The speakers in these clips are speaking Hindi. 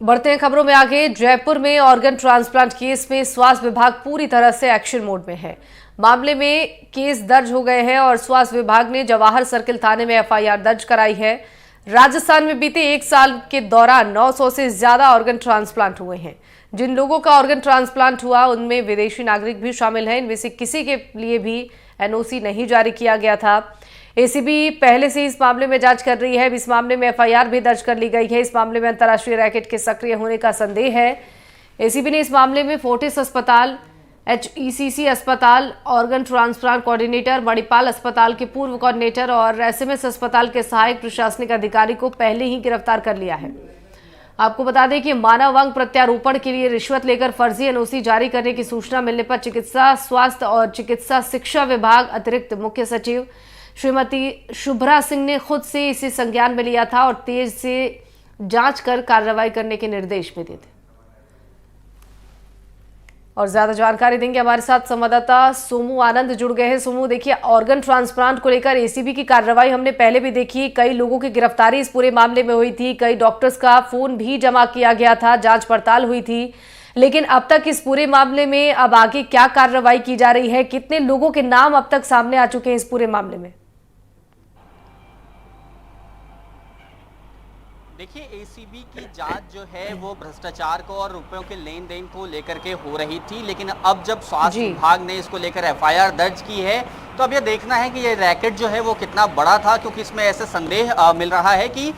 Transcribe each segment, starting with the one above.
बढ़ते हैं खबरों में आगे। जयपुर में ऑर्गन ट्रांसप्लांट केस में स्वास्थ्य विभाग पूरी तरह से एक्शन मोड में है। मामले में केस दर्ज हो गए हैं और स्वास्थ्य विभाग ने जवाहर सर्किल थाने में एफआईआर दर्ज कराई है। राजस्थान में बीते एक साल के दौरान 900 से ज्यादा ऑर्गन ट्रांसप्लांट हुए हैं। जिन लोगों का ऑर्गन ट्रांसप्लांट हुआ उनमें विदेशी नागरिक भी शामिल हैं। इनमें से किसी के लिए भी एनओसी नहीं जारी किया गया था। एसीबी पहले से इस मामले में जांच कर रही है। इस मामले में एफआईआर भी दर्ज कर ली गई है। इस मामले में अंतर्राष्ट्रीय रैकेट के सक्रिय होने का संदेह है। एसीबी ने इस मामले में फोर्टिस अस्पताल, एचईसीसी अस्पताल, ऑर्गन ट्रांसप्लांट कोऑर्डिनेटर, मणिपाल अस्पताल के पूर्व कोऑर्डिनेटर और एसएमएस अस्पताल के सहायक प्रशासनिक अधिकारी को पहले ही गिरफ्तार कर लिया है। आपको बता दें कि मानव अंग प्रत्यारोपण के लिए रिश्वत लेकर फर्जी एनओसी जारी करने की सूचना मिलने पर चिकित्सा स्वास्थ्य और चिकित्सा शिक्षा विभाग अतिरिक्त मुख्य सचिव श्रीमती शुभ्रा सिंह ने खुद से इसे संज्ञान में लिया था और तेज से जांच कर कार्रवाई करने के निर्देश भी दिए थे। और ज्यादा जानकारी देंगे हमारे साथ संवाददाता सोमू आनंद जुड़ गए हैं। सोमू, देखिए, ऑर्गन ट्रांसप्लांट को लेकर एसीबी की कार्रवाई हमने पहले भी देखी। कई लोगों की गिरफ्तारी इस पूरे मामले में हुई थी। कई डॉक्टर्स का फोन भी जमा किया गया था, जांच पड़ताल हुई थी। लेकिन अब तक इस पूरे मामले में अब आगे क्या कार्रवाई की जा रही है? कितने लोगों के नाम अब तक सामने आ चुके हैं इस पूरे मामले में? देखिए, एसीबी की जांच जो है वो भ्रष्टाचार को और रुपयों के लेन देन को लेकर के हो रही थी, लेकिन अब जब स्वास्थ्य विभाग ने इसको लेकर एफआईआर दर्ज की है तो अब ये देखना है कि ये रैकेट जो है वो कितना बड़ा था, क्योंकि इसमें ऐसे संदेह मिल रहा है कि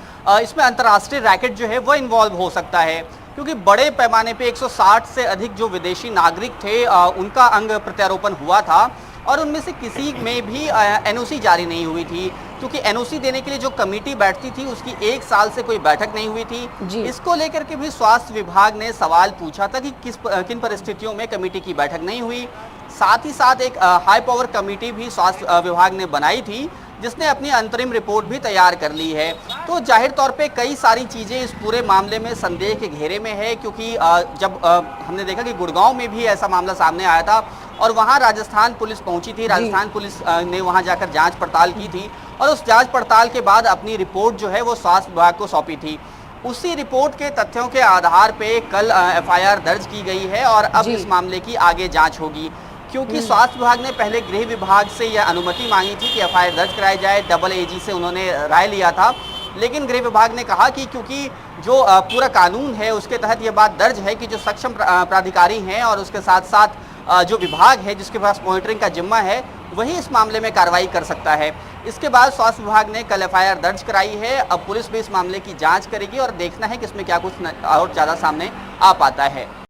इसमें अंतर्राष्ट्रीय रैकेट जो है वो इन्वॉल्व हो सकता है, क्योंकि बड़े पैमाने पे 160 से अधिक जो विदेशी नागरिक थे उनका अंग प्रत्यारोपण हुआ था और उनमें से किसी में भी एनओसी जारी नहीं हुई थी, क्योंकि एनओसी देने के लिए जो कमेटी बैठती थी उसकी एक साल से कोई बैठक नहीं हुई थी। इसको लेकर के भी स्वास्थ्य विभाग ने सवाल पूछा था कि किन परिस्थितियों में कमेटी की बैठक नहीं हुई। साथ ही साथ एक हाई पावर कमेटी भी स्वास्थ्य विभाग ने बनाई थी, जिसने अपनी अंतरिम रिपोर्ट भी तैयार कर ली है। तो जाहिर तौर पे कई सारी चीज़ें इस पूरे मामले में संदेह के घेरे में है, क्योंकि जब हमने देखा कि गुड़गांव में भी ऐसा मामला सामने आया था और वहां राजस्थान पुलिस पहुंची थी। राजस्थान पुलिस ने वहां जाकर जांच पड़ताल की थी और उस जांच पड़ताल के बाद अपनी रिपोर्ट जो है वो स्वास्थ्य विभाग को सौंपी थी। उसी रिपोर्ट के तथ्यों के आधार पे कल एफआईआर दर्ज की गई है और अब इस मामले की आगे जाँच होगी, क्योंकि स्वास्थ्य विभाग ने पहले गृह विभाग से यह अनुमति मांगी थी कि एफआईआर दर्ज कराई जाए। डबल एजी से उन्होंने राय लिया था, लेकिन गृह विभाग ने कहा कि क्योंकि जो पूरा कानून है उसके तहत यह बात दर्ज है कि जो सक्षम प्राधिकारी हैं और उसके साथ साथ जो विभाग है जिसके पास मॉनिटरिंग का जिम्मा है वही इस मामले में कार्रवाई कर सकता है। इसके बाद स्वास्थ्य विभाग ने कल एफआईआर दर्ज कराई है। अब पुलिस भी इस मामले की जाँच करेगी और देखना है कि इसमें क्या कुछ और ज़्यादा सामने आ पाता है।